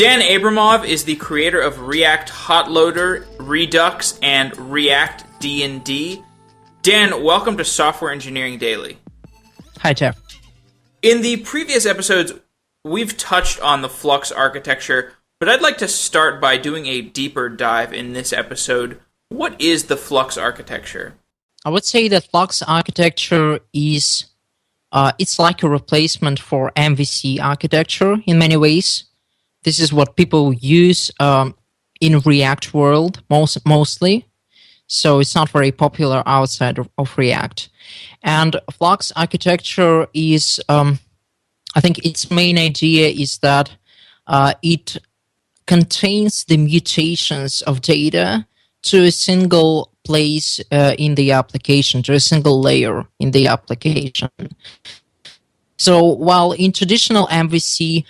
Dan Abramov is the creator of React Hotloader, Redux, and React D&D. Dan, welcome to Software Engineering Daily. Hi, Jeff. In the previous episodes, we've touched on the Flux architecture, but I'd like to start by doing a deeper dive in this episode. What is the Flux architecture? I would say that Flux architecture is it's like a replacement for MVC architecture in many ways. This is what people use in React world mostly. So it's not very popular outside of React. And Flux architecture is, I think its main idea is that it contains the mutations of data to a single place in the application, to a single layer in the application. So while in traditional MVC,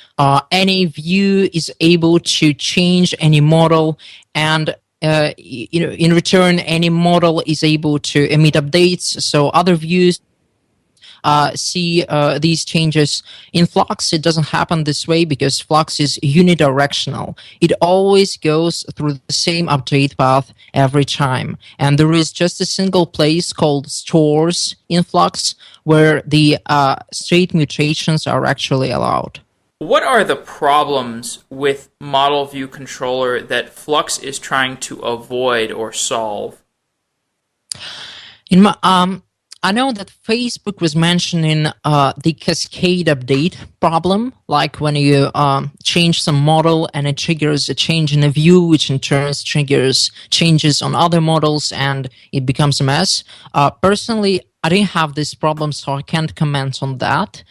any view is able to change any model, and in return, any model is able to emit updates. So other views see these changes. In Flux, it doesn't happen this way because Flux is unidirectional. It always goes through the same update path every time. And there is just a single place called stores in Flux where the state mutations are actually allowed. What are the problems with ModelViewController that Flux is trying to avoid or solve? I know that Facebook was mentioning the cascade update problem, like when you change some model and it triggers a change in a view, which in turn triggers changes on other models, and it becomes a mess. Personally, I didn't have this problem, so I can't comment on that.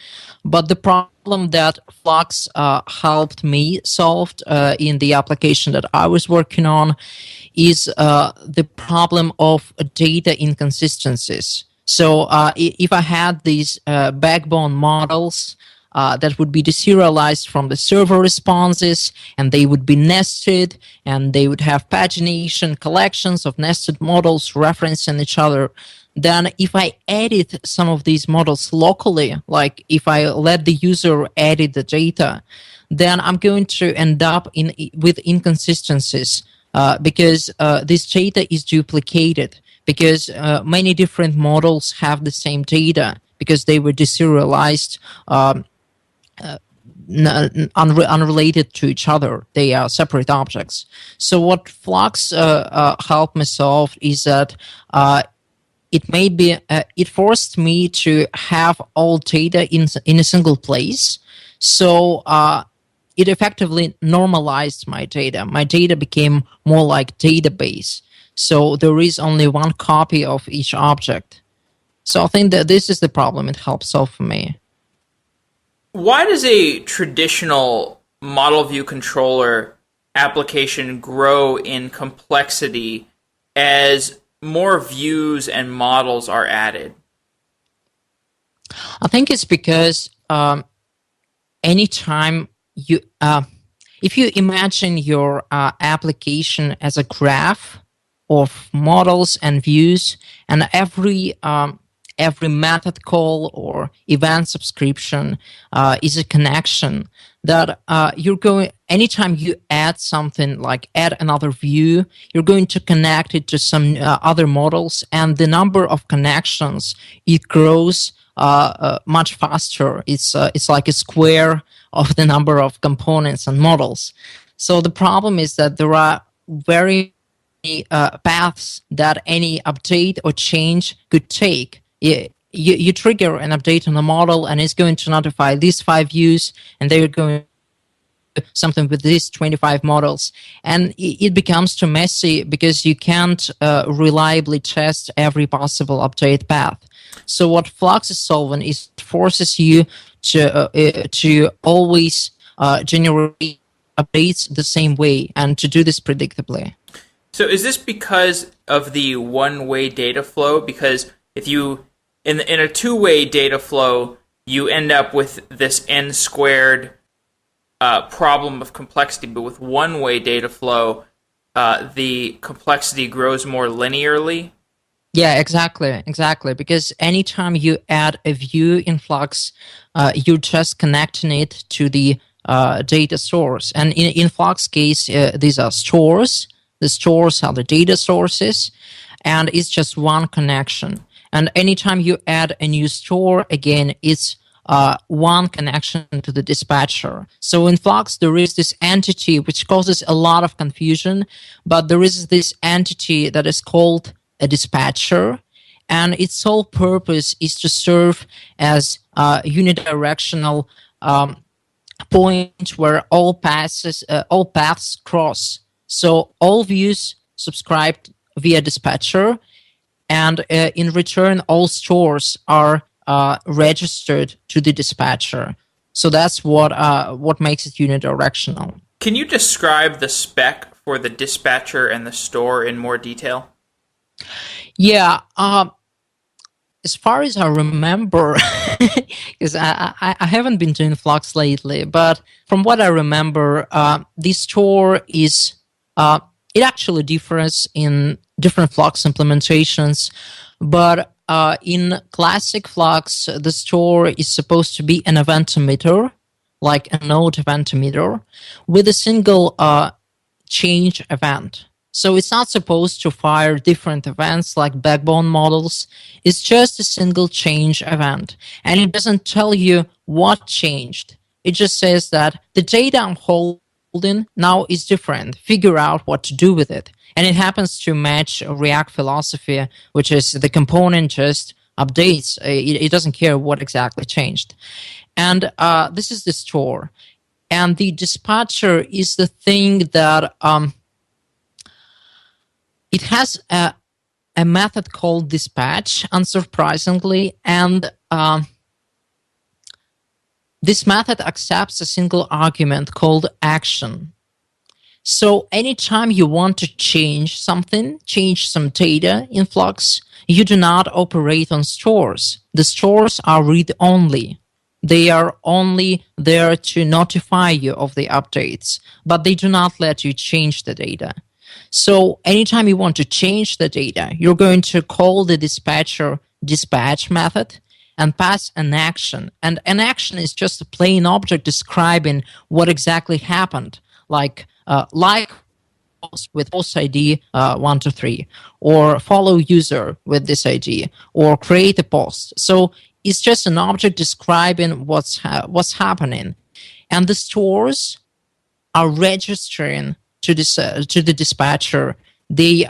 But the problem that Flux helped me solve in the application that I was working on is the problem of data inconsistencies. So if I had these backbone models that would be deserialized from the server responses, and they would be nested, and they would have pagination collections of nested models referencing each other, then if I edit some of these models locally, like if I let the user edit the data, then I'm going to end up with inconsistencies because this data is duplicated. Because many different models have the same data because they were deserialized, unrelated to each other. They are separate objects. So what Flux helped me solve is that it forced me to have all data in a single place. So it effectively normalized my data. My data became more like database. So there is only one copy of each object. So I think that this is the problem it helps solve for me. Why does a traditional ModelViewController application grow in complexity as more views and models are added? I think it's because anytime if you imagine your application as a graph of models and views, and every method call or event subscription is a connection that anytime you add something, like add another view, you're going to connect it to some other models, and the number of connections, it grows much faster. It's like a square of the number of components and models. So the problem is that there are very paths that any update or change could take. You trigger an update on a model, and it's going to notify these 5 views, and they're going to do something with these 25 models. And it becomes too messy because you can't reliably test every possible update path. So what Flux is solving is it forces you to always generate updates the same way, and to do this predictably. So is this because of the one-way data flow? Because if you, in a two-way data flow, you end up with this n-squared problem of complexity, but with one-way data flow, the complexity grows more linearly? Yeah, exactly. Because anytime you add a view in Flux, you're just connecting it to the data source. And in Flux case, these are stores. The stores are the data sources, and it's just one connection. And anytime you add a new store, again, it's one connection to the dispatcher. So in Flux, there is this entity which causes a lot of confusion, but there is this entity that is called a dispatcher, and its sole purpose is to serve as a unidirectional point where all paths cross. So all views subscribe via dispatcher, and in return, all stores are registered to the dispatcher. So that's what makes it unidirectional. Can you describe the spec for the dispatcher and the store in more detail? Yeah. As far as I remember, because I haven't been doing Flux lately, but from what I remember, the store is it actually differs in different Flux implementations, but in classic Flux, the store is supposed to be an event emitter, like a node event emitter, with a single change event. So it's not supposed to fire different events like backbone models. It's just a single change event. And it doesn't tell you what changed. It just says that the data I'm holding now is different. Figure out what to do with it. And it happens to match React philosophy, which is the component just updates. It doesn't care what exactly changed. And this is the store. And the dispatcher is the thing that it has a method called dispatch, unsurprisingly, and this method accepts a single argument called action. So anytime you want to change something, change some data in Flux, you do not operate on stores. The stores are read-only. They are only there to notify you of the updates, but they do not let you change the data. So anytime you want to change the data, you're going to call the dispatcher dispatch method and pass an action. And an action is just a plain object describing what exactly happened, like post with post ID 123, or follow user with this ID, or create a post. So it's just an object describing what's happening, and the stores are registering to the dispatcher. The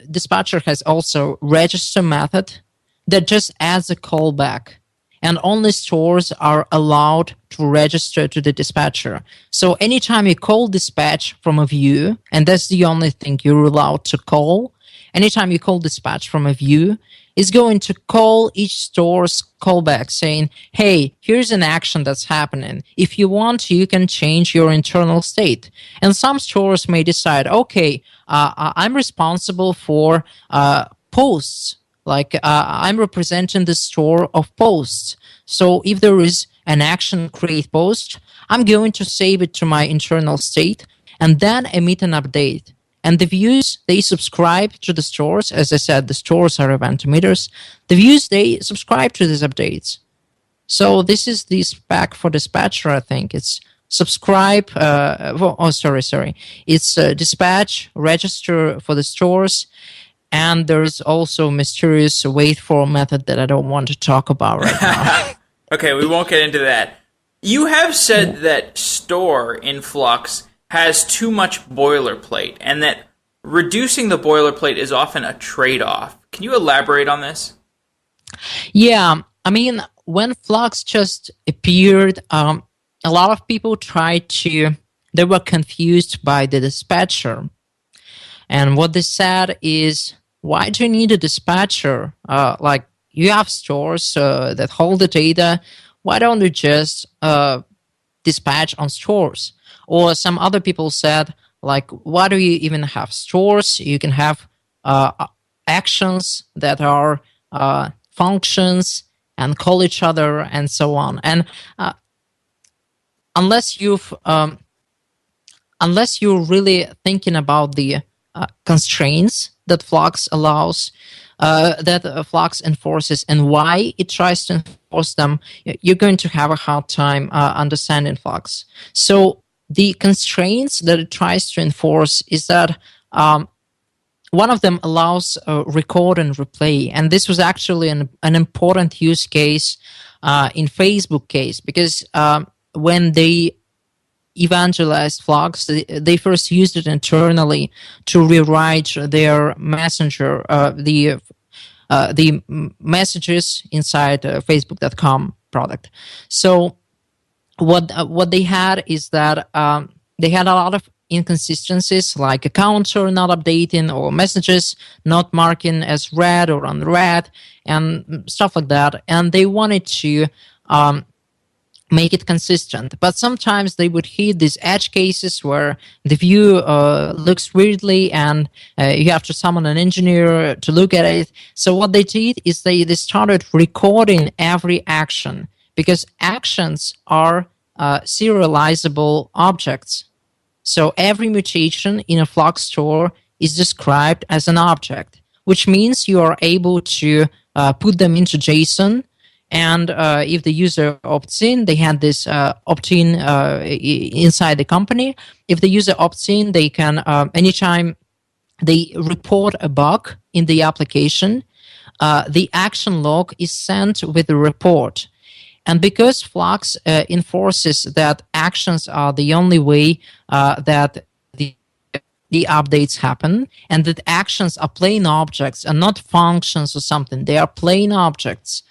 dispatcher has also register method that just adds a callback, and only stores are allowed to register to the dispatcher. So anytime you call dispatch from a view, and that's the only thing you're allowed to call, anytime you call dispatch from a view, it's going to call each store's callback saying, hey, here's an action that's happening. If you want, you can change your internal state. And some stores may decide, okay, I'm responsible for posts. Like I'm representing the store of posts. So if there is an action create post, I'm going to save it to my internal state and then emit an update. And the views, they subscribe to the stores. As I said, the stores are event emitters. The views, they subscribe to these updates. So this is the spec for dispatcher, I think. It's subscribe, It's dispatch, register for the stores, and there's also mysterious wait for method that I don't want to talk about right now. Okay, we won't get into that. You have said that store in Flux has too much boilerplate, and that reducing the boilerplate is often a trade-off. Can you elaborate on this? Yeah, I mean, when Flux just appeared, a lot of people they were confused by the dispatcher. And what they said is, why do you need a dispatcher? Like, you have stores that hold the data. Why don't you just dispatch on stores? Or some other people said, like, why do you even have stores? You can have actions that are functions and call each other and so on. And unless you're really thinking about the constraints that Flux allows, Flux enforces and why it tries to enforce them, you're going to have a hard time understanding Flux. So the constraints that it tries to enforce is that one of them allows record and replay, and this was actually an important use case in Facebook case, because when they evangelized Flux, they first used it internally to rewrite their messenger, the messages inside Facebook.com product. So what they had is that they had a lot of inconsistencies, like a counter not updating or messages not marking as read or unread and stuff like that. And they wanted to make it consistent. But sometimes they would hit these edge cases where the view looks weirdly and you have to summon an engineer to look at it. So what they did is they started recording every action, because actions are serializable objects. So every mutation in a Flux store is described as an object, which means you are able to put them into JSON. And if the user opts in, they had this opt-in inside the company. If the user opts in, they can, anytime they report a bug in the application, the action log is sent with the report. And because Flux enforces that actions are the only way that the updates happen, and that actions are plain objects and not functions or something, they are plain objects.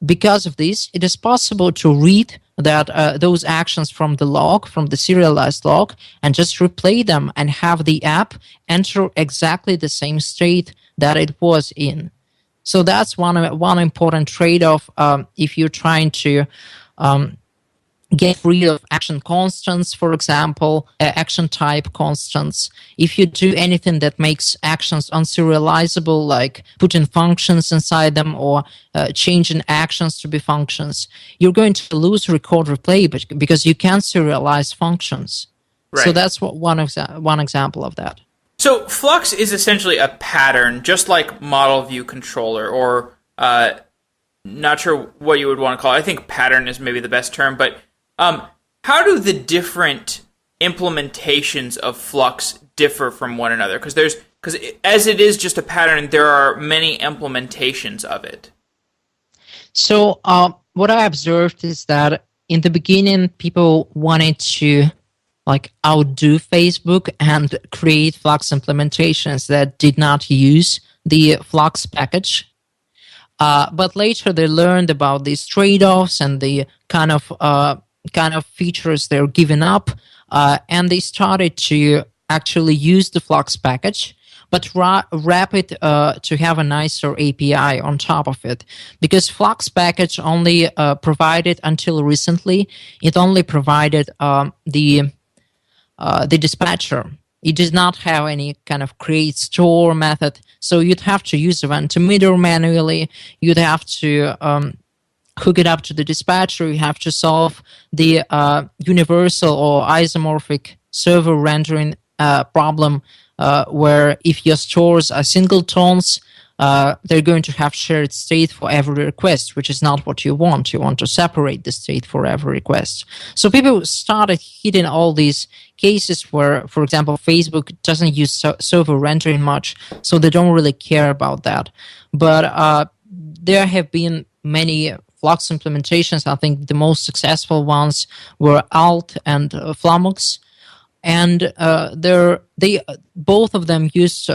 Because of this, it is possible to read that those actions from the log, from the serialized log, and just replay them and have the app enter exactly the same state that it was in. So that's one important trade-off if you're trying to get rid of action constants, for example, action type constants. If you do anything that makes actions unserializable, like putting functions inside them or changing actions to be functions, you're going to lose record replay because you can't serialize functions. Right. So that's one example of that. So Flux is essentially a pattern, just like ModelViewController, or not sure what you would want to call it. I think pattern is maybe the best term, but how do the different implementations of Flux differ from one another? Because as it is just a pattern, there are many implementations of it. So what I observed is that in the beginning, people wanted to outdo Facebook and create Flux implementations that did not use the Flux package. But later they learned about these trade-offs and the kind of features they're giving up, and they started to actually use the Flux package, but wrap it to have a nicer API on top of it. Because Flux package only provided, until recently, it only provided the dispatcher. It does not have any kind of create store method, so you'd have to use event emitter manually. You'd have to hook it up to the dispatcher. You have to solve the universal or isomorphic server rendering problem, where if your stores are singletons, they're going to have shared state for every request, which is not what you want. You want to separate the state for every request. So people started hitting all these cases where, for example, Facebook doesn't use server rendering much, so they don't really care about that. But there have been many Flux implementations. I think the most successful ones were Alt and Flumux, and both of them used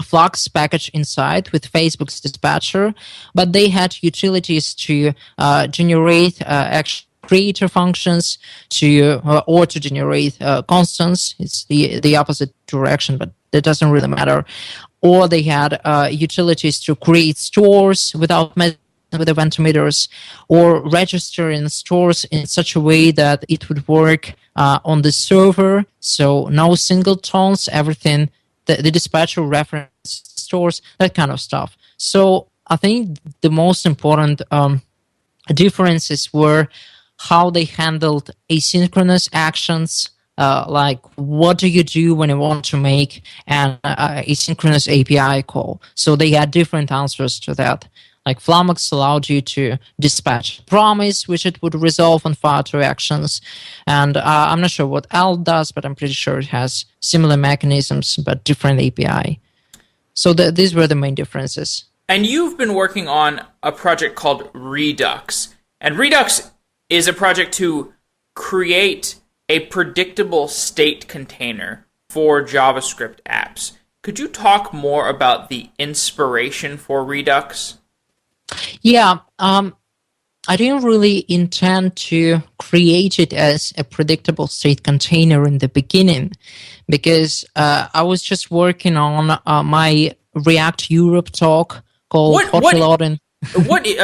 Flux package inside with Facebook's dispatcher, but they had utilities to generate creator functions or to generate constants. It's the opposite direction, but that doesn't really matter. Or they had utilities to create stores with event emitters, or register in stores in such a way that it would work on the server. So no singletons, everything. The dispatcher reference stores, that kind of stuff. So I think the most important differences were how they handled asynchronous actions, like what do you do when you want to make an asynchronous API call? So they had different answers to that. Like Flummox allowed you to dispatch a promise, which it would resolve on fire to actions. And I'm not sure what Elm does, but I'm pretty sure it has similar mechanisms, but different API. So these were the main differences. And you've been working on a project called Redux. And Redux is a project to create a predictable state container for JavaScript apps. Could you talk more about the inspiration for Redux? Yeah, I didn't really intend to create it as a predictable state container in the beginning because I was just working on my React Europe talk called Hotreloading.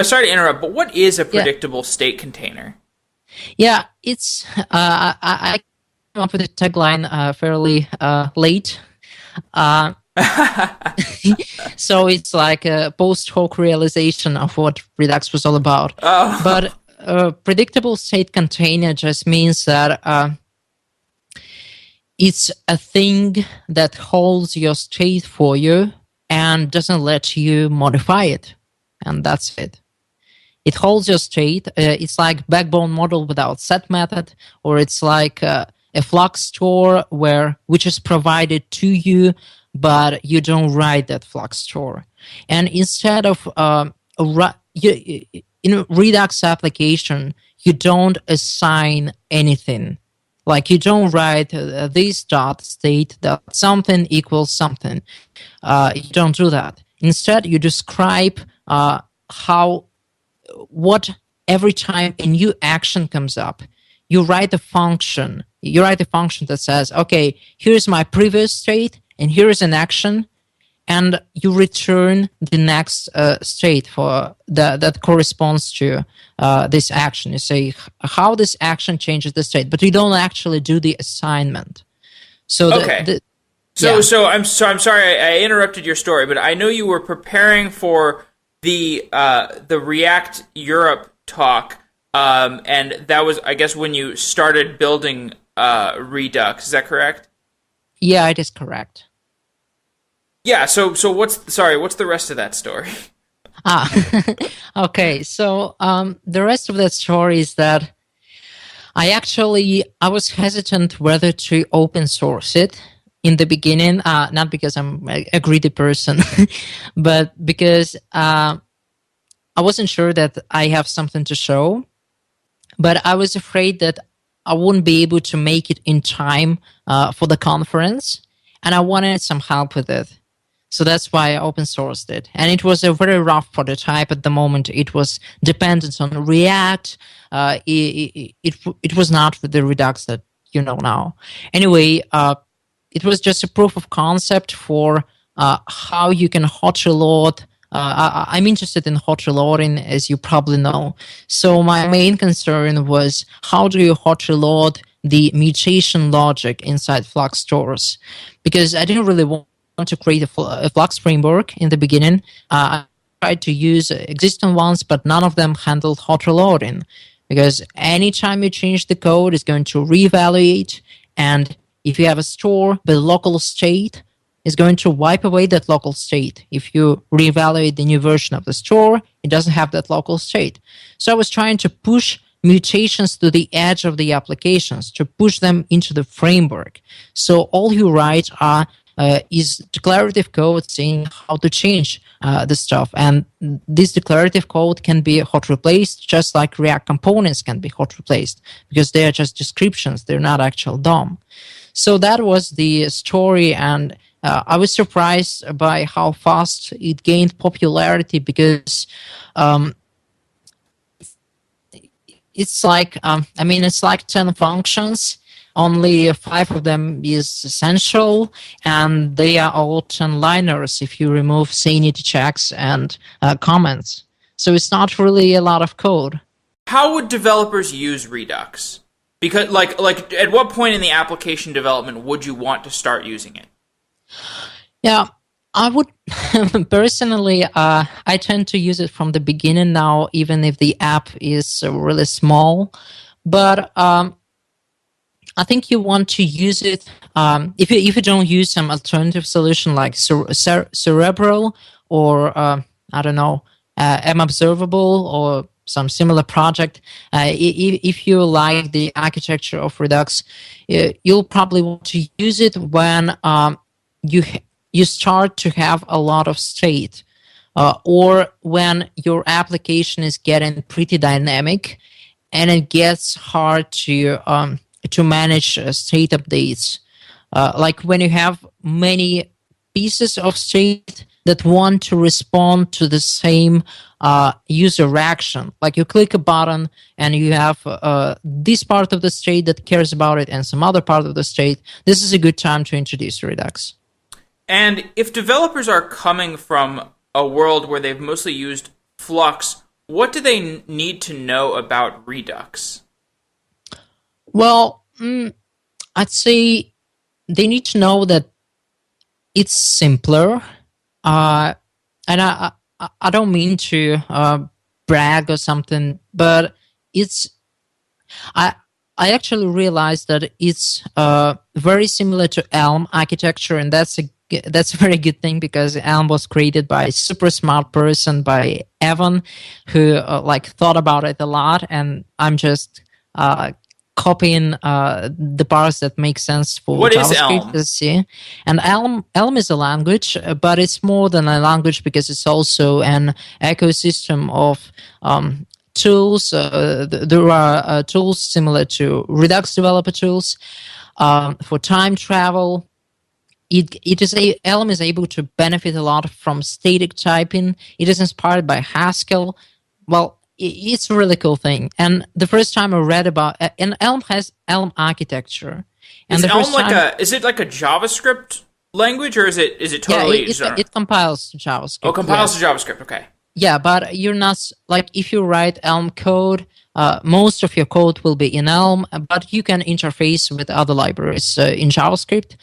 Sorry to interrupt, but what is a predictable state container? Yeah, it's I came up with the tagline fairly late. So it's like a post hoc realization of what Redux was all about. Oh. But predictable state container just means that it's a thing that holds your state for you and doesn't let you modify it. And that's it. It holds your state. It's like backbone model without set method, or it's like a Flux store which is provided to you, but you don't write that Flux store. And instead of in a Redux application, you don't assign anything. Like you don't write this dot state that something equals something. You don't do that. Instead, you describe what every time a new action comes up, you write a function. You write a function that says, okay, here's my previous state, and here is an action, and you return the next state for that corresponds to this action. You say how this action changes the state, but you don't actually do the assignment. So okay. So I'm sorry I interrupted your story, but I know you were preparing for the React Europe talk, and that was, I guess, when you started building Redux. Is that correct? Yeah, it is correct. Yeah. So what's the rest of that story? Okay. So the rest of that story is that I was hesitant whether to open source it in the beginning, not because I'm a greedy person, but because I wasn't sure that I have something to show, but I was afraid that I wouldn't be able to make it in time for the conference, and I wanted some help with it. So that's why I open sourced it. And it was a very rough prototype at the moment. It was dependent on React. It was not with the Redux that you know now. Anyway, it was just a proof of concept for how you can hot reload. I'm interested in hot reloading, as you probably know. So my main concern was how do you hot reload the mutation logic inside Flux stores? Because I didn't really want to create a Flux framework in the beginning. I tried to use existing ones, but none of them handled hot reloading. Because anytime you change the code, it's going to reevaluate. And if you have a store, the local state is going to wipe away that local state. If you reevaluate the new version of the store, it doesn't have that local state. So I was trying to push mutations to the edge of the applications, to push them into the framework. So all you write is declarative code saying how to change the stuff. And this declarative code can be hot replaced, just like React components can be hot replaced, because they are just descriptions. They're not actual DOM. So that was the story, and I was surprised by how fast it gained popularity, because it's like, it's like 10 functions. Only 5 of them is essential, and they are all 10-liners if you remove sanity checks and comments. So it's not really a lot of code. How would developers use Redux? Because, like, at what point in the application development would you want to start using it? Yeah, I would personally. I tend to use it from the beginning now, even if the app is really small. But I think you want to use it if you don't use some alternative solution like Cerebral or I don't know, Observable or some similar project. If you like the architecture of Redux, you'll probably want to use it when you start to have a lot of state, or when your application is getting pretty dynamic, and it gets hard to manage state updates. Like when you have many pieces of state that want to respond to the same user action. Like you click a button and you have this part of the state that cares about it and some other part of the state. This is a good time to introduce Redux. And if developers are coming from a world where they've mostly used Flux, what do they need to know about Redux? Well, I'd say they need to know that it's simpler. And I don't mean to brag or something, but I actually realized that it's very similar to Elm architecture, and that's a very good thing, because Elm was created by a super smart person, by Evan, who thought about it a lot, and I'm just copying the parts that make sense for what JavaScript. Is Elm? And Elm is a language, but it's more than a language because it's also an ecosystem of tools. There are tools similar to Redux developer tools for time travel. Elm is able to benefit a lot from static typing. It is inspired by Haskell. Well, it's a really cool thing. And the first time I read about, and Elm has Elm architecture. And is it like a JavaScript language, or is it totally? Yeah, it compiles to JavaScript. Oh, compiles to JavaScript. Okay. Yeah, but you're not like, if you write Elm code, most of your code will be in Elm, but you can interface with other libraries in JavaScript.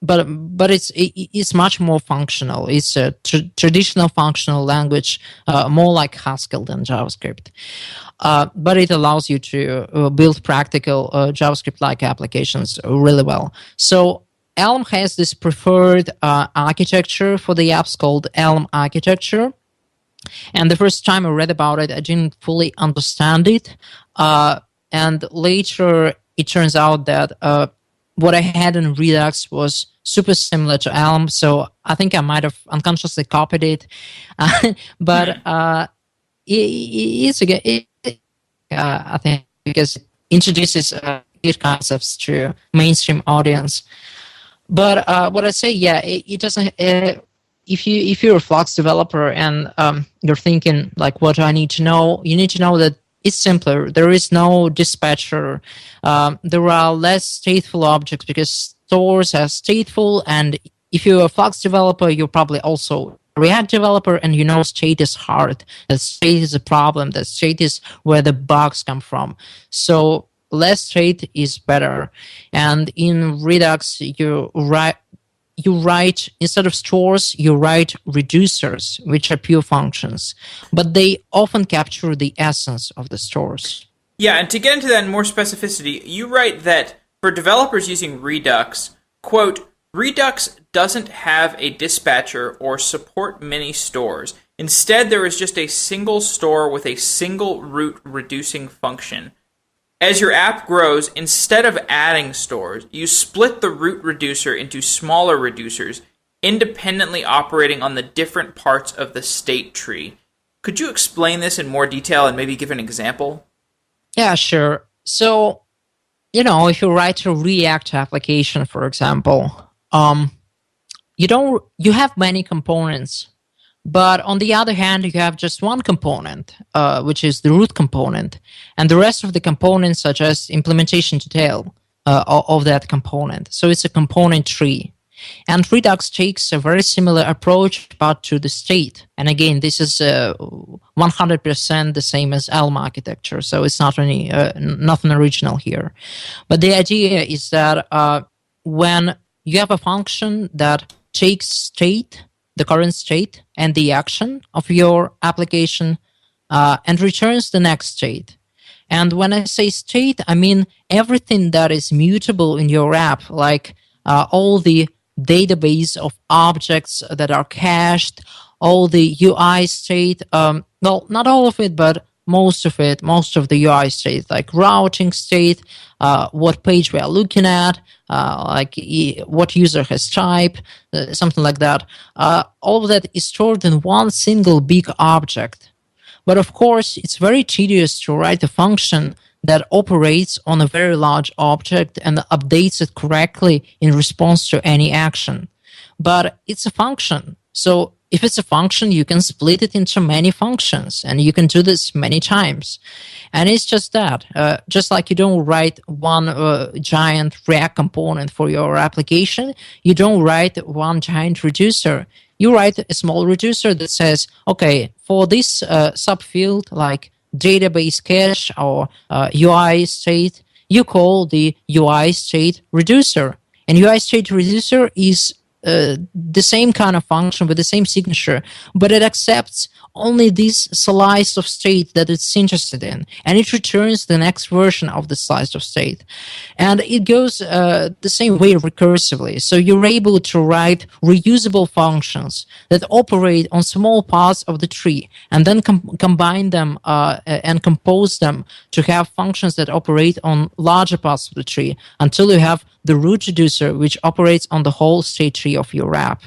But it's much more functional. It's a traditional functional language, more like Haskell than JavaScript. But it allows you to build practical JavaScript-like applications really well. So Elm has this preferred architecture for the apps called Elm architecture. And the first time I read about it, I didn't fully understand it. And later, it turns out that what I had in Redux was super similar to Elm, so I think I might have unconsciously copied it. But it's a good, I think, because it introduces good concepts to mainstream audience. But what I say, it doesn't. If you're a Flux developer and you're thinking like, what do I need to know? You need to know that it's simpler. There is no dispatcher. There are less stateful objects because stores are stateful. And if you're a Flux developer, you're probably also a React developer, and you know state is hard. That state is a problem. That state is where the bugs come from. So less state is better. And in Redux, you write instead of stores, you write reducers, which are pure functions, but they often capture the essence of the stores. Yeah, and to get into that in more specificity, you write that for developers using Redux, quote, Redux doesn't have a dispatcher or support many stores. Instead, there is just a single store with a single root reducing function. As your app grows, instead of adding stores, you split the root reducer into smaller reducers, independently operating on the different parts of the state tree. Could you explain this in more detail and maybe give an example? Yeah, sure. So, if you write a React application, for example, you have many components. But on the other hand, you have just one component, which is the root component, and the rest of the components, such as implementation detail of that component. So it's a component tree. And Redux takes a very similar approach, but to the state. And again, this is 100% the same as Elm architecture, so it's not nothing original here. But the idea is that when you have a function that takes state, the current state and the action of your application, and returns the next state. And when I say state, I mean everything that is mutable in your app, like all the database of objects that are cached, all the UI state, well, not all of it, but most of it, most of the UI state, like routing state, what page we are looking at, what user has typed, something like that. All of that is stored in one single big object. But of course, it's very tedious to write a function that operates on a very large object and updates it correctly in response to any action. But it's a function. So if it's a function, you can split it into many functions, and you can do this many times. And it's just that. Just like you don't write one giant React component for your application, you don't write one giant reducer. You write a small reducer that says, okay, for this subfield, like database cache or UI state, you call the UI state reducer. And UI state reducer is the same kind of function with the same signature, but it accepts only this slice of state that it's interested in, and it returns the next version of the slice of state. And it goes the same way recursively. So you're able to write reusable functions that operate on small parts of the tree, and then combine them and compose them to have functions that operate on larger parts of the tree until you have the root reducer, which operates on the whole state tree of your app.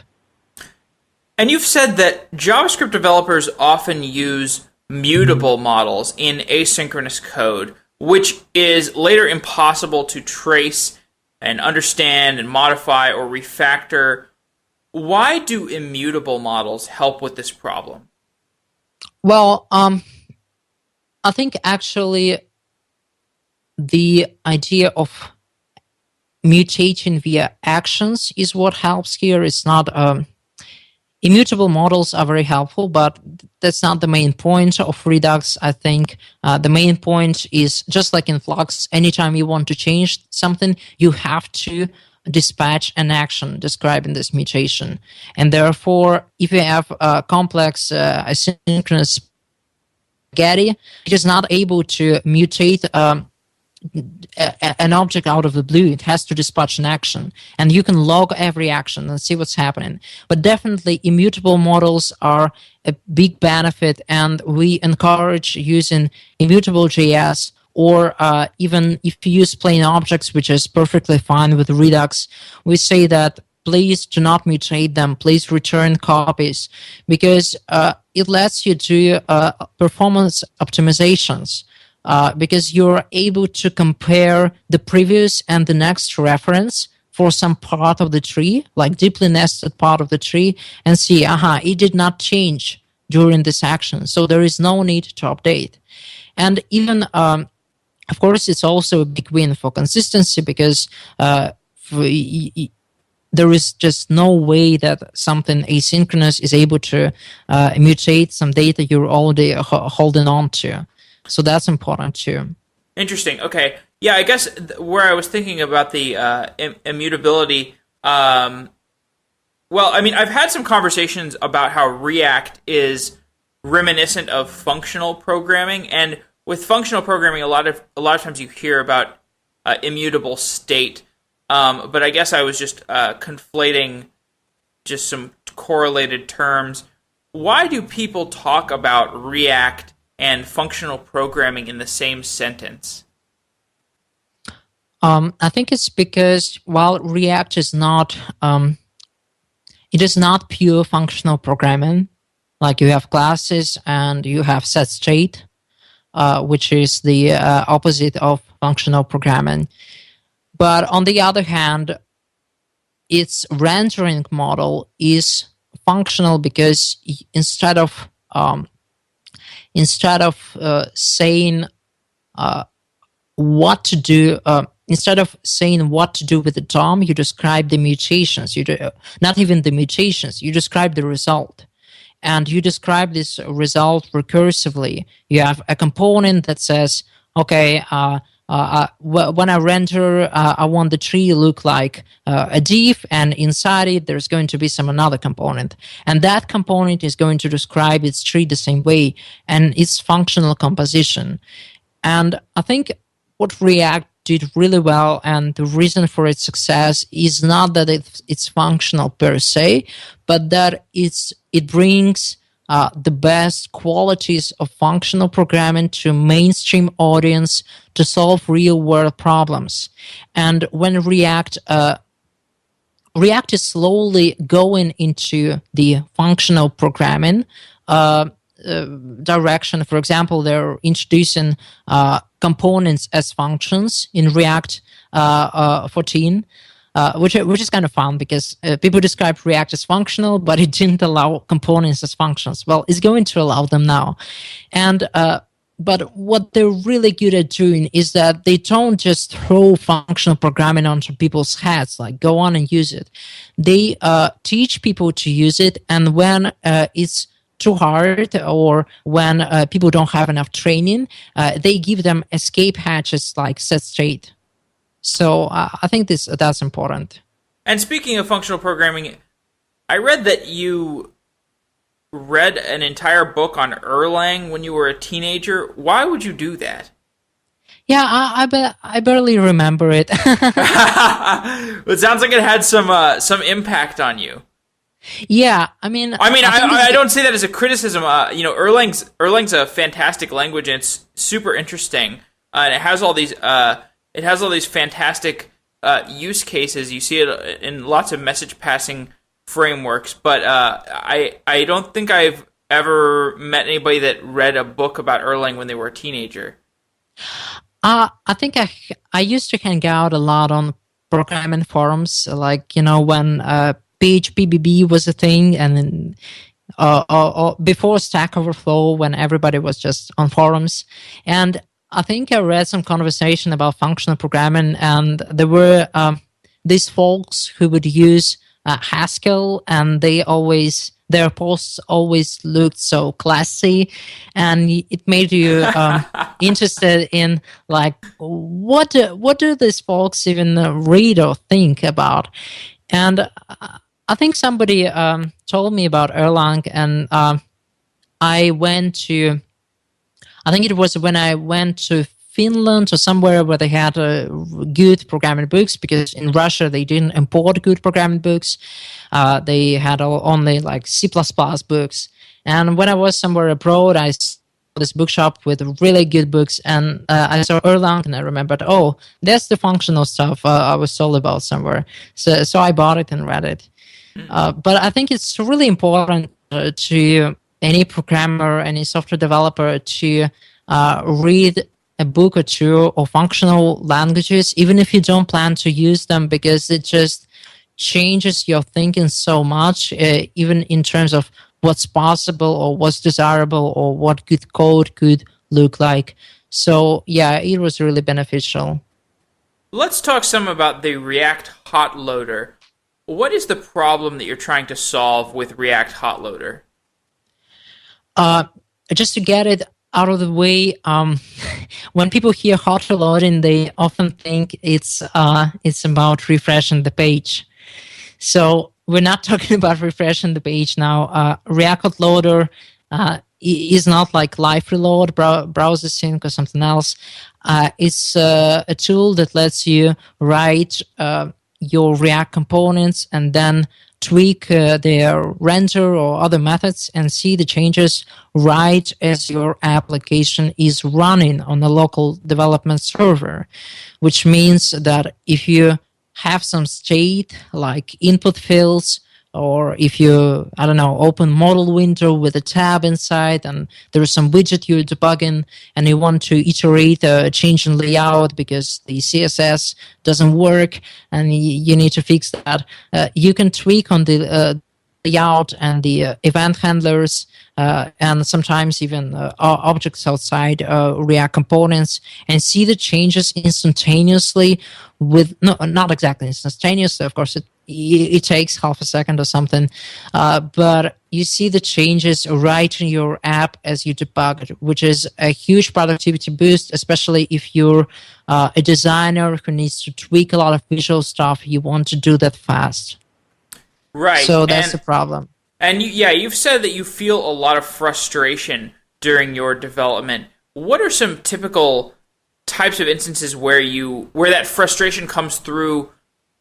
And you've said that JavaScript developers often use mutable models in asynchronous code, which is later impossible to trace and understand and modify or refactor. Why do immutable models help with this problem? Well, I think actually the idea of mutating via actions is what helps here. It's not immutable models are very helpful, but that's not the main point of Redux. I think the main point is, just like in Flux, anytime you want to change something, you have to dispatch an action describing this mutation. And therefore, if you have a complex asynchronous spaghetti, it is not able to mutate an object out of the blue. It has to dispatch an action, and you can log every action and see what's happening. But definitely immutable models are a big benefit, and we encourage using Immutable.js, or even if you use plain objects, which is perfectly fine with Redux. We say that please do not mutate them, please return copies, because it lets you do performance optimizations. Because you're able to compare the previous and the next reference for some part of the tree, like deeply nested part of the tree, and see, it did not change during this action, so there is no need to update. And even, of course, it's also a big win for consistency, because there is just no way that something asynchronous is able to mutate some data you're already holding on to. So that's important too. Interesting. Okay. Yeah, I guess where I was thinking about the immutability, well, I mean, I've had some conversations about how React is reminiscent of functional programming, and with functional programming, a lot of times you hear about immutable state, but I guess I was just conflating just some correlated terms. Why do people talk about React and functional programming in the same sentence? I think it's because while React is not, it is not pure functional programming. Like you have classes and you have set state, which is the opposite of functional programming. But on the other hand, its rendering model is functional, because instead of saying what to do, instead of saying what to do with the DOM, you describe the mutations. You do, not even the mutations. You describe the result, and you describe this result recursively. You have a component that says, okay, when I render, I want the tree to look like a div, and inside it there's going to be some another component, and that component is going to describe its tree the same way and its functional composition. And I think what React did really well, and the reason for its success is not that it's functional per se, but that it brings the best qualities of functional programming to mainstream audience to solve real world problems. And when React is slowly going into the functional programming direction. For example, they're introducing components as functions in React 14. Which is kind of fun because people describe React as functional, but it didn't allow components as functions. Well, it's going to allow them now. And but what they're really good at doing is that they don't just throw functional programming onto people's heads, like go on and use it. They teach people to use it, and when it's too hard or when people don't have enough training, they give them escape hatches like set state. So I think that's important. And speaking of functional programming, I read that you read an entire book on Erlang when you were a teenager. Why would you do that? Yeah, I barely remember it. It sounds like it had some impact on you. Yeah, I mean, I don't say that as a criticism. Erlang's a fantastic language, and it's super interesting, and it has all these fantastic use cases. You see it in lots of message passing frameworks, but I don't think I've ever met anybody that read a book about Erlang when they were a teenager. I think I used to hang out a lot on programming forums, like when PHPBB was a thing, and then before Stack Overflow, when everybody was just on forums. And I think I read some conversation about functional programming, and there were these folks who would use Haskell, and their posts always looked so classy, and it made you interested in like what do these folks even read or think about. And I think somebody told me about Erlang, and I think it was when I went to Finland or somewhere where they had good programming books, because in Russia they didn't import good programming books. They had only like C++ books. And when I was somewhere abroad, I saw this bookshop with really good books, and I saw Erlang, and I remembered, oh, that's the functional stuff I was told about somewhere. So I bought it and read it. But I think it's really important to any programmer, any software developer to read a book or two of functional languages, even if you don't plan to use them, because it just changes your thinking so much, even in terms of what's possible or what's desirable or what good code could look like. So yeah, it was really beneficial. Let's talk some about the React hot loader. What is the problem that you're trying to solve with React hot loader? Just to get it out of the way, when people hear hot reloading, they often think it's about refreshing the page. So we're not talking about refreshing the page now. React hot loader is not like live reload, browser sync, or something else. It's a tool that lets you write your React components and then tweak their render or other methods and see the changes right as your application is running on a local development server, which means that if you have some state like input fields, or if you, I don't know, open model window with a tab inside and there is some widget you're debugging and you want to iterate a change in layout because the CSS doesn't work and you need to fix that, you can tweak on the layout and the event handlers and sometimes even objects outside React components and see the changes instantaneously with, no, not exactly instantaneously, of course, it takes half a second or something, but you see the changes right in your app as you debug it, which is a huge productivity boost, especially if you're a designer who needs to tweak a lot of visual stuff. You want to do that fast. Right. So that's the problem. And you've said that you feel a lot of frustration during your development. What are some typical types of instances where that frustration comes through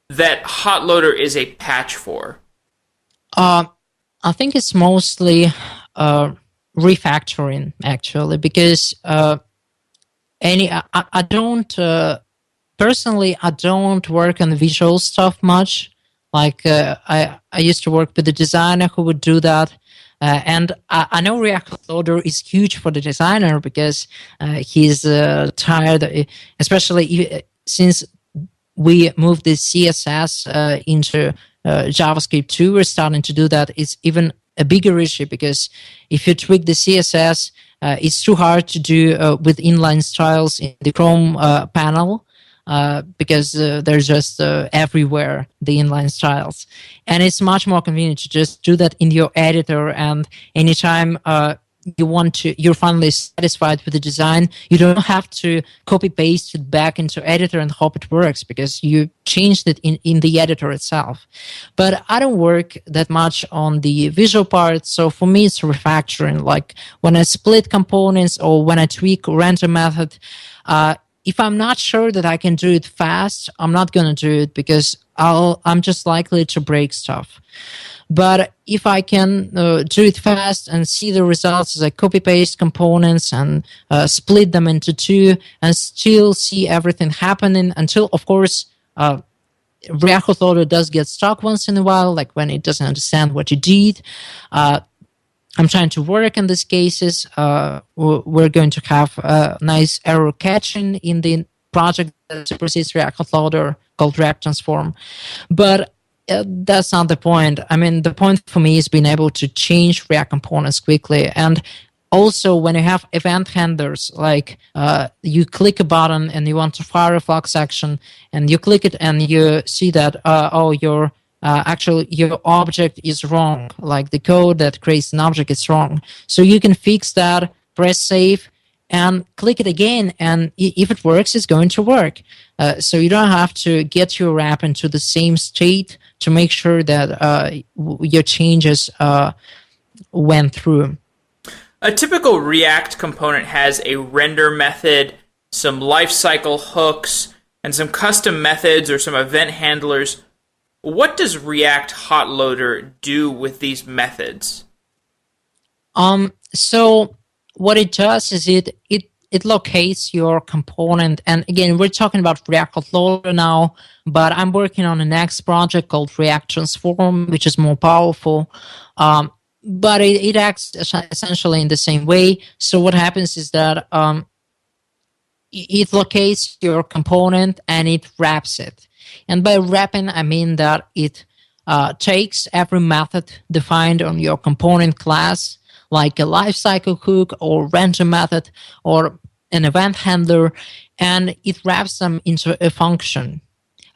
that hot loader is a patch for? I think it's mostly refactoring, actually, because I don't personally, I don't work on the visual stuff much. Like I used to work with a designer who would do that. And I know React Loader is huge for the designer because he's tired, especially since we moved the CSS into JavaScript 2. We're starting to do that. It's even a bigger issue because if you tweak the CSS, it's too hard to do with inline styles in the Chrome panel. Because they're just everywhere, the inline styles. And it's much more convenient to just do that in your editor, and anytime you're finally satisfied with the design, you don't have to copy paste it back into editor and hope it works because you changed it in the editor itself. But I don't work that much on the visual part, so for me it's refactoring. Like when I split components or when I tweak render method, if I'm not sure that I can do it fast, I'm not going to do it because I'm just likely to break stuff. But if I can do it fast and see the results as I copy-paste components and split them into two and still see everything happening until, of course, React Loader does get stuck once in a while, like when it doesn't understand what you did. I'm trying to work in these cases. We're going to have a nice error catching in the project that supersedes React Loader called React Transform. But that's not the point. I mean, the point for me is being able to change React components quickly. And also, when you have event handlers, like you click a button and you want to fire a Flux action, and you click it and you see that, actually, your object is wrong. Like the code that creates an object is wrong. So you can fix that, press save, and click it again. And if it works, it's going to work. So you don't have to get your app into the same state to make sure that your changes went through. A typical React component has a render method, some lifecycle hooks, and some custom methods or some event handlers. What does React Hot Loader do with these methods? So what it does is it locates your component. And again, we're talking about React Hot Loader now, but I'm working on the next project called React Transform, which is more powerful. But it acts essentially in the same way. So what happens is that it locates your component and it wraps it. And by wrapping, I mean that it takes every method defined on your component class, like a lifecycle hook or render method or an event handler, and it wraps them into a function.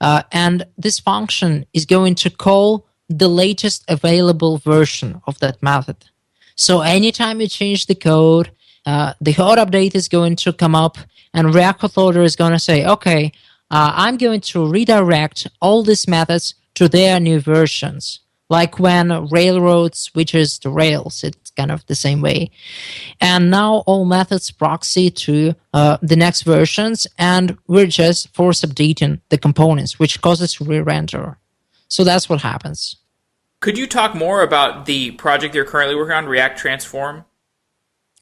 And this function is going to call the latest available version of that method. So anytime you change the code, the code update is going to come up, and React Loader is going to say, okay, I'm going to redirect all these methods to their new versions. Like when Railroad switches to Rails, it's kind of the same way. And now all methods proxy to the next versions, and we're just force updating the components, which causes re-render. So that's what happens. Could you talk more about the project you're currently working on, React Transform?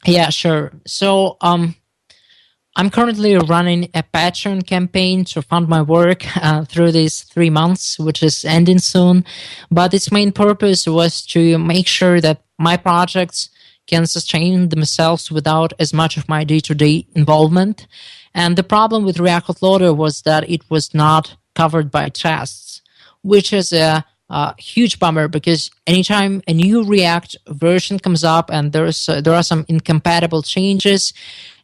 Yeah, sure. So I'm currently running a Patreon campaign to fund my work through these 3 months, which is ending soon. But its main purpose was to make sure that my projects can sustain themselves without as much of my day-to-day involvement. And the problem with React Loader was that it was not covered by tests, which is a huge bummer because anytime a new React version comes up and there are some incompatible changes,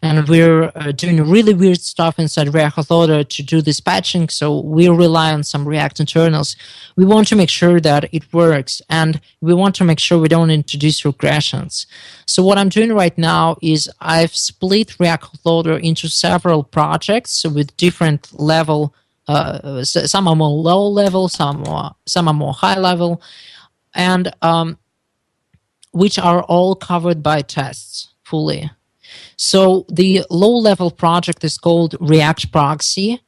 and we're doing really weird stuff inside React Loader to do this patching, so we rely on some React internals. We want to make sure that it works, and we want to make sure we don't introduce regressions. So what I'm doing right now is I've split React Loader into several projects with different level. Some are more low level, some are more high level, and which are all covered by tests fully. So the low-level project is called React Proxy,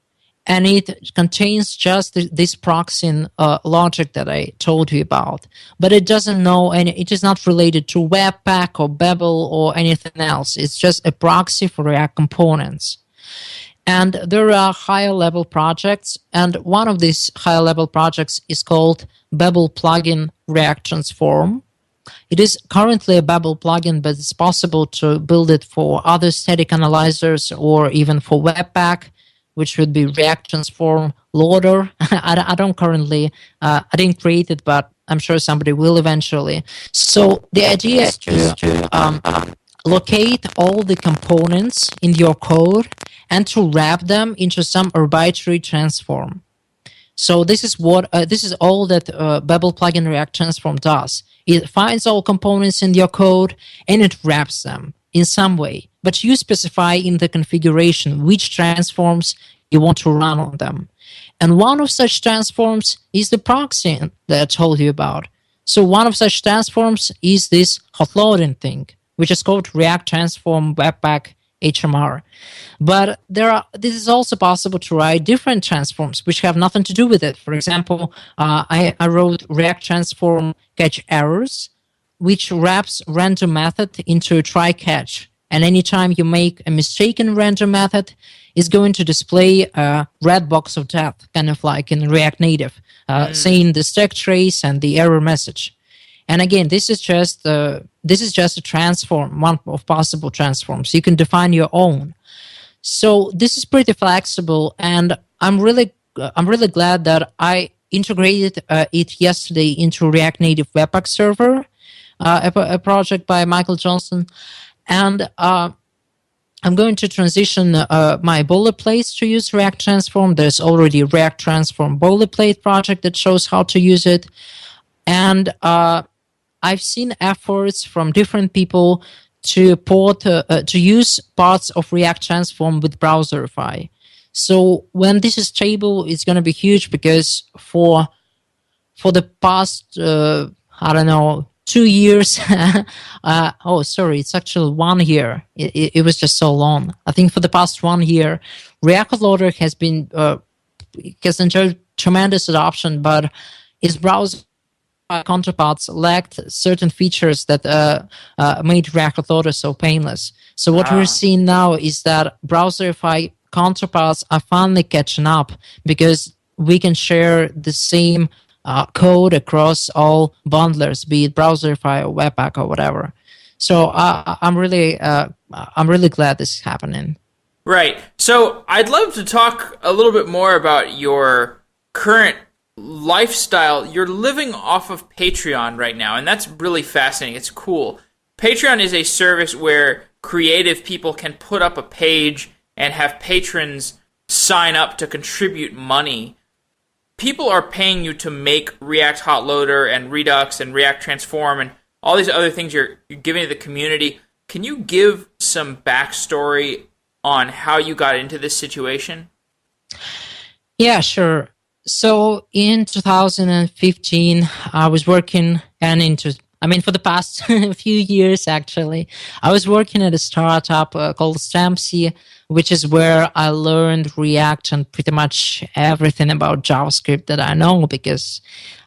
and it contains just this proxying logic that I told you about. But it doesn't know, and it is not related to Webpack or Babel or anything else. It's just a proxy for React components. And there are higher level projects, and one of these higher level projects is called Babel plugin React Transform. It is currently a Babel plugin, but it's possible to build it for other static analyzers or even for Webpack, which would be React Transform Loader. I don't currently, I didn't create it, but I'm sure somebody will eventually. So the idea is to locate all the components in your code and to wrap them into some arbitrary transform. So this is all that Babel plugin React Transform does. It finds all components in your code and it wraps them in some way. But you specify in the configuration which transforms you want to run on them. And one of such transforms is the proxy that I told you about. So one of such transforms is this hot loading thing, which is called React Transform Webpack HMR. But this is also possible to write different transforms which have nothing to do with it. For example, I wrote React Transform Catch Errors, which wraps random method into a try catch. And anytime you make a mistake in random method, it's going to display a red box of death, kind of like in React Native, saying the stack trace and the error message. And again, this is just a transform, one of possible transforms. You can define your own. So this is pretty flexible, and I'm really glad that I integrated it yesterday into React Native Webpack server, a project by Michael Johnson, and I'm going to transition my boilerplates to use React Transform. There's already a React Transform boilerplate project that shows how to use it, and I've seen efforts from different people to use parts of React Transform with Browserify. So when this is stable, it's going to be huge, because for the past 2 years, it's actually 1 year. It was just so long. I think for the past 1 year, React Loader has enjoyed tremendous adoption, but its browser counterparts lacked certain features that made React Loader so painless. So what we're seeing now is that Browserify counterparts are finally catching up, because we can share the same code across all bundlers, be it Browserify or Webpack or whatever. So I'm really glad this is happening. Right. So I'd love to talk a little bit more about your current lifestyle. You're living off of Patreon right now, and that's really fascinating. It's cool. Patreon is a service where creative people can put up a page and have patrons sign up to contribute money. People are paying you to make React Hot Loader and Redux and React Transform and all these other things you're giving to the community. Can you give some backstory on how you got into this situation? Yeah, sure. So in 2015, I was working for the past few years, actually, I was working at a startup called Stampsy, which is where I learned React and pretty much everything about JavaScript that I know, because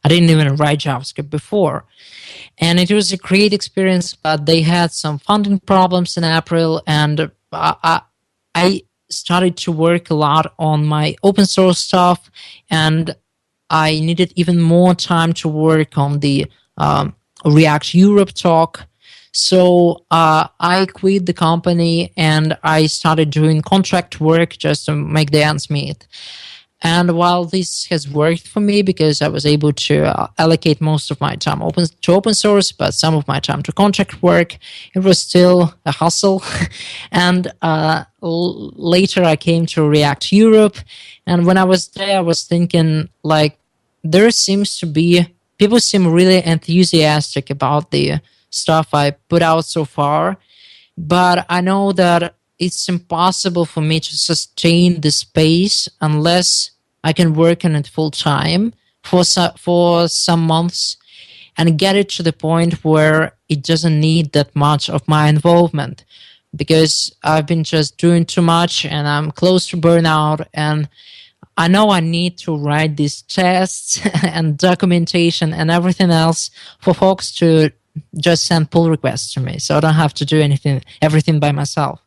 I didn't even write JavaScript before. And it was a great experience, but they had some funding problems in April, and I started to work a lot on my open source stuff, and I needed even more time to work on the React Europe talk. So I quit the company and I started doing contract work just to make the ends meet. And while this has worked for me, because I was able to allocate most of my time to open source, but some of my time to contract work, it was still a hustle. And later I came to React Europe. And when I was there, I was thinking, people seem really enthusiastic about the stuff I put out so far. But I know that it's impossible for me to sustain the space unless I can work on it full time for some months and get it to the point where it doesn't need that much of my involvement. because I've been just doing too much and I'm close to burnout, and I know I need to write these tests and documentation and everything else for folks to just send pull requests to me, so I don't have to do everything by myself.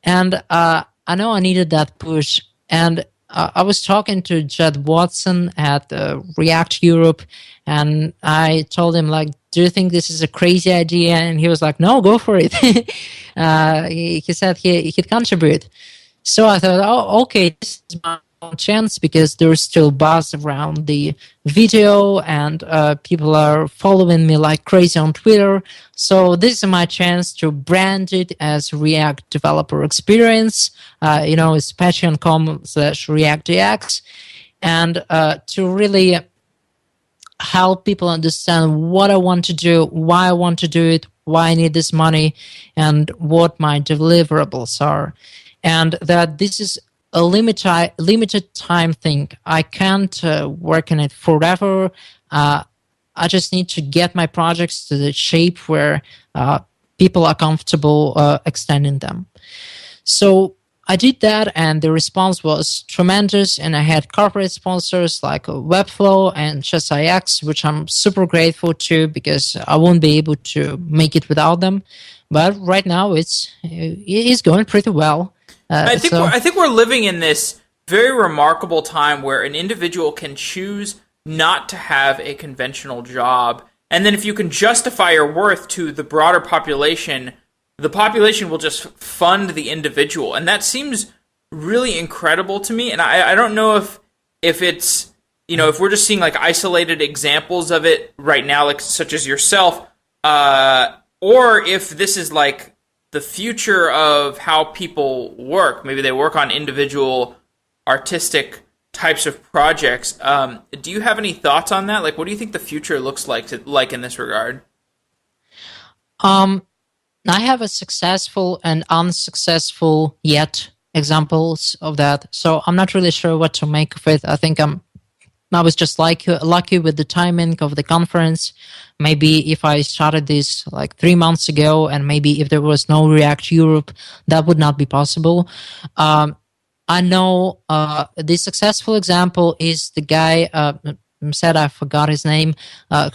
And I know I needed that push. And I was talking to Jed Watson at React Europe, and I told him, like, do you think this is a crazy idea? And he was like, no, go for it. He said he'd contribute. So I thought, oh, okay, this is my chance, because there's still buzz around the video and people are following me like crazy on Twitter. So this is my chance to brand it as React Developer Experience. It's patreon.com/ReactDX, and to really help people understand what I want to do, why I want to do it, why I need this money, and what my deliverables are. And that this is a limited time thing. I can't work on it forever. I just need to get my projects to the shape where people are comfortable extending them. So I did that, and the response was tremendous. And I had corporate sponsors like Webflow and ChessIX, which I'm super grateful to, because I won't be able to make it without them. But right now, it's going pretty well. I think we're living in this very remarkable time where an individual can choose not to have a conventional job, and then if you can justify your worth to the broader population, the population will just fund the individual, and that seems really incredible to me. And I don't know if it's, if we're just seeing like isolated examples of it right now, like such as yourself, or if this is like the future of how people work. Maybe they work on individual artistic types of projects. Do you have any thoughts on that? Like, what do you think the future looks like in this regard? I have a successful and unsuccessful yet examples of that, so I'm not really sure what to make of it. I think I was just lucky with the timing of the conference. Maybe if I started this like 3 months ago, and maybe if there was no React Europe, that would not be possible. I know the successful example is the guy, said I forgot his name,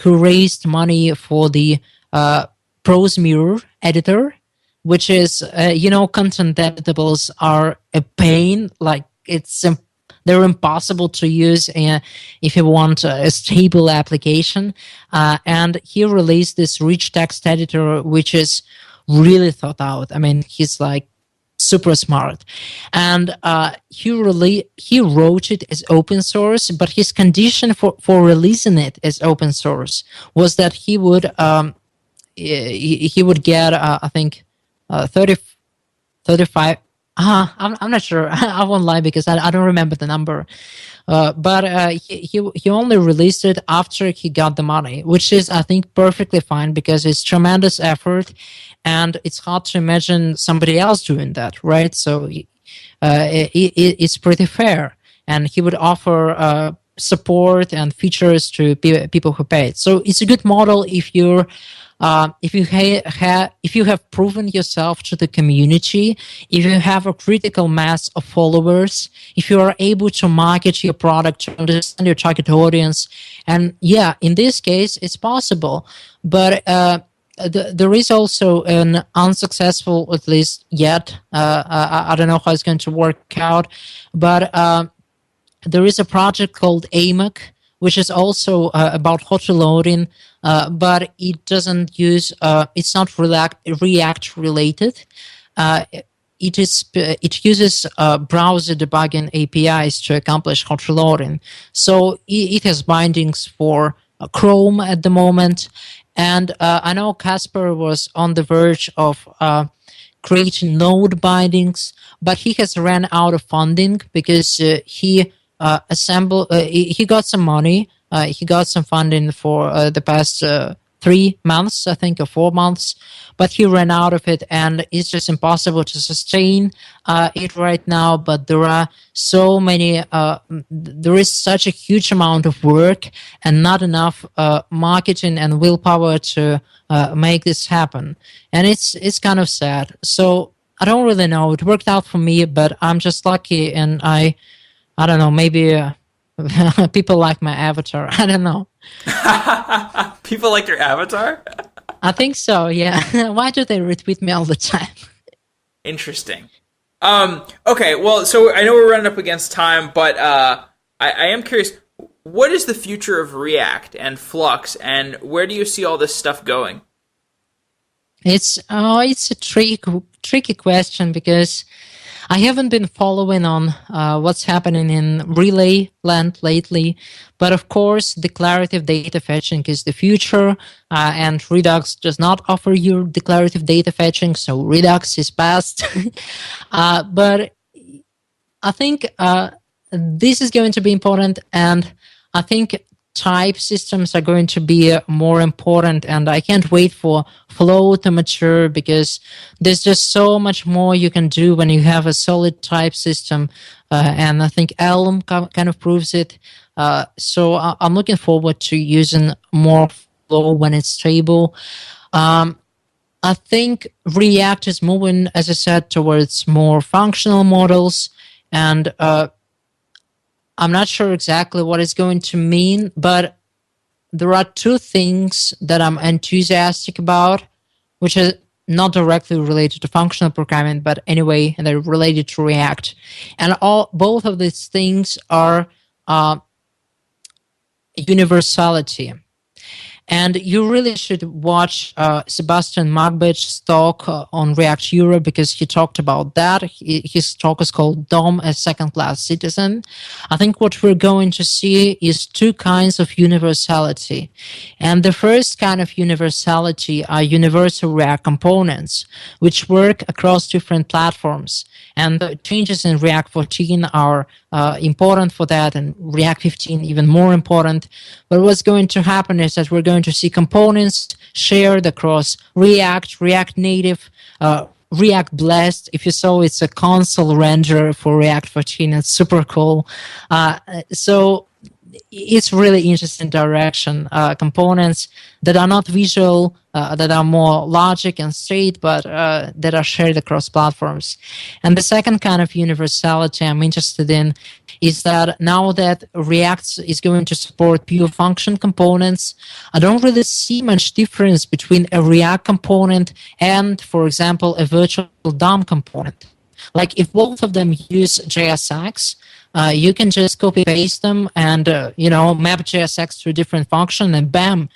who raised money for the Prose Mirror editor, which is, content editables are a pain. Like, they're impossible to use if you want a stable application. And he released this rich text editor, which is really thought out. I mean, he's like super smart. And he wrote it as open source, but his condition for releasing it as open source was that he would get, I think, 35. I'm not sure. I won't lie, because I don't remember the number. But he only released it after he got the money, which is, I think, perfectly fine, because it's tremendous effort, and it's hard to imagine somebody else doing that, right? So it's pretty fair, and he would offer support and features to people who pay it. So it's a good model if you're if you have proven yourself to the community, if you have a critical mass of followers, if you are able to market your product, to understand your target audience, and yeah, in this case, it's possible. But there is also an unsuccessful, at least yet. I don't know how it's going to work out, but there is a project called AMOC, which is also about hot reloading, but it doesn't use. It's not React related. It uses browser debugging APIs to accomplish hot reloading. So it has bindings for Chrome at the moment, and I know Casper was on the verge of creating Node bindings, but he has ran out of funding because he got some money. He got some funding for the past 3 months, I think, or 4 months, but he ran out of it, and it's just impossible to sustain it right now. But there are so many, there is such a huge amount of work and not enough marketing and willpower to make this happen, and it's kind of sad. So I don't really know. It worked out for me, but I'm just lucky, and I don't know, maybe people like my avatar. I don't know. People like your avatar? I think so, yeah. Why do they retweet me all the time? Interesting. Okay, well, so I know we're running up against time, but I am curious, what is the future of React and Flux, and where do you see all this stuff going? It's a tricky question, because I haven't been following on what's happening in Relay land lately, but of course declarative data fetching is the future, and Redux does not offer you declarative data fetching, so Redux is past. But I think this is going to be important, and I think type systems are going to be more important, and I can't wait for Flow to mature, because there's just so much more you can do when you have a solid type system, and I think Elm kind of proves it. So I'm looking forward to using more Flow when it's stable. I think React is moving, as I said, towards more functional models, and I'm not sure exactly what it's going to mean, but there are two things that I'm enthusiastic about, which are not directly related to functional programming, but anyway, they're related to React. And both of these things are universality. And you really should watch Sebastian Magbich's talk on React Europe, because he talked about that. His talk is called DOM as Second-Class Citizen. I think what we're going to see is two kinds of universality. And the first kind of universality are universal React components, which work across different platforms. And the changes in React 14 are important for that, and React 15 even more important. But what's going to happen is that we're going to see components shared across React, React Native, React Blast. If you saw, it's a console render for React 14. It's super cool. So it's really interesting direction. Components that are not visual, that are more logic and state, but that are shared across platforms. And the second kind of universality I'm interested in is that now that React is going to support pure function components, I don't really see much difference between a React component and, for example, a virtual DOM component. Like if both of them use JSX, you can just copy paste them and map JSX to a different function, and bam,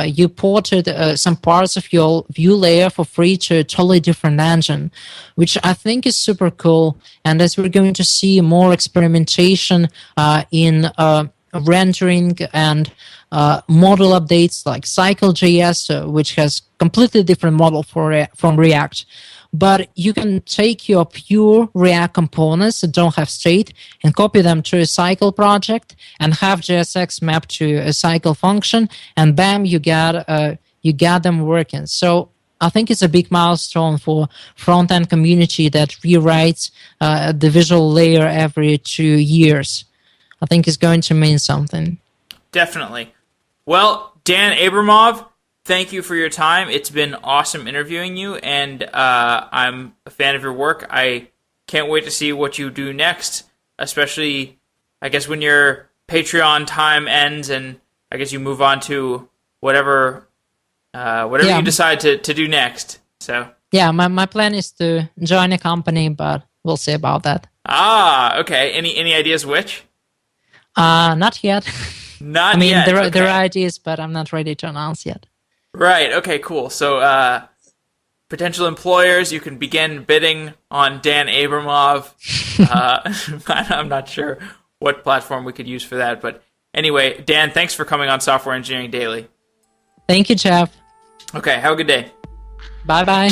you ported some parts of your view layer for free to a totally different engine, which I think is super cool. And as we're going to see more experimentation in rendering and model updates like Cycle.js, which has completely different model from React. But you can take your pure React components that don't have state and copy them to a Cycle project and have JSX mapped to a Cycle function, and bam, you got them working. So I think it's a big milestone for front-end community that rewrites the visual layer every 2 years. I think it's going to mean something. Definitely. Well, Dan Abramov, thank you for your time. It's been awesome interviewing you, and I'm a fan of your work. I can't wait to see what you do next, especially, I guess, when your Patreon time ends and I guess you move on to whatever you decide to do next. So yeah, my plan is to join a company, but we'll see about that. Ah, okay. Any ideas which? Not yet. Not yet. There are ideas, but I'm not ready to announce yet. Right. Okay. Cool. So, potential employers, you can begin bidding on Dan Abramov. I'm not sure what platform we could use for that, but anyway, Dan, thanks for coming on Software Engineering Daily. Thank you, Jeff. Okay. Have a good day. Bye-bye.